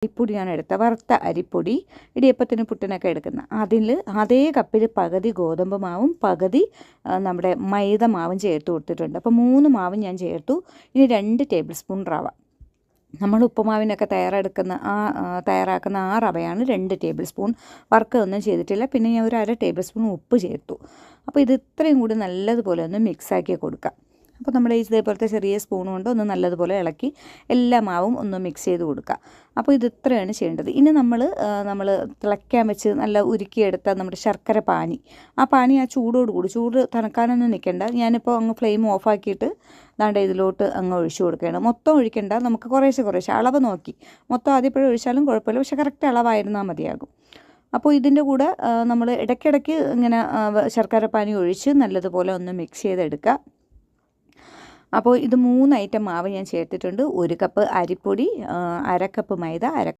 അരിപ്പൊടിയാണ് എടുത്തത്, വറുത്ത അരിപ്പൊടി, ഇടിയപ്പത്തിന് പുട്ടിനൊക്കെ എടുക്കുന്ന. അതിൽ അതേ കപ്പിൽ പകുതി ഗോതമ്പ് മാവും പകുതി നമ്മുടെ മൈദ മാവും ചേർത്ത് കൊടുത്തിട്ടുണ്ട്. അപ്പോൾ 3 മാവും ഞാൻ ചേർത്തു. ഇനി 2 ടേബിൾ സ്പൂൺ റവ. നമ്മൾ ഉപ്പുമാവിനൊക്കെ തയ്യാറാക്കുന്ന ആ റവയാണ് 2 ടേബിൾ സ്പൂൺ. വറുക്കുകയൊന്നും ചെയ്തിട്ടില്ല. പിന്നെ ഞാൻ ഒരു 1/2 ടേബിൾ സ്പൂൺ ഉപ്പ് ചേർത്തു. അപ്പോൾ ഇത് ഇത്രയും കൂടി നല്ലതുപോലെ ഒന്ന് മിക്സാക്കി കൊടുക്കാം. അപ്പോൾ നമ്മുടെ ഇതേപോലത്തെ ചെറിയ സ്പൂൺ കൊണ്ട് ഒന്ന് നല്ലതുപോലെ ഇളക്കി എല്ലാ മാവും ഒന്ന് മിക്സ് ചെയ്ത് കൊടുക്കുക. അപ്പോൾ ഇത് ഇത്രയാണ് ചെയ്യേണ്ടത്. ഇനി നമ്മൾ തിളയ്ക്കാൻ വെച്ച് നല്ല ഉരുക്കിയെടുത്ത നമ്മുടെ ശർക്കര പാനി, ആ പാനി ആ ചൂടോടുകൂടി, ചൂട് തണുക്കാനൊന്നും നിൽക്കേണ്ട, ഞാനിപ്പോൾ അങ്ങ് ഫ്ലെയിം ഓഫാക്കിയിട്ട് ദാണ്ട് ഇതിലോട്ട് അങ്ങ് ഒഴിച്ചു കൊടുക്കുകയാണ്. മൊത്തം ഒഴിക്കേണ്ട, നമുക്ക് കുറേശ്ശെ അളവ് നോക്കി മൊത്തം ആദ്യപ്പോഴും ഒഴിച്ചാലും കുഴപ്പമില്ല, പക്ഷേ കറക്റ്റ് അളവായിരുന്നാൽ മതിയാകും. അപ്പോൾ ഇതിൻ്റെ കൂടെ നമ്മൾ ഇടയ്ക്കിടയ്ക്ക് ഇങ്ങനെ ശർക്കര പാനി ഒഴിച്ച് നല്ലതുപോലെ ഒന്ന് മിക്സ് ചെയ്തെടുക്കുക. അപ്പോൾ ഇത് 3 ഐറ്റം മാവ് ഞാൻ ചേർത്തിട്ടുണ്ട്. 1 കപ്പ് അരിപ്പൊടി, 1/2 കപ്പ് മൈദ,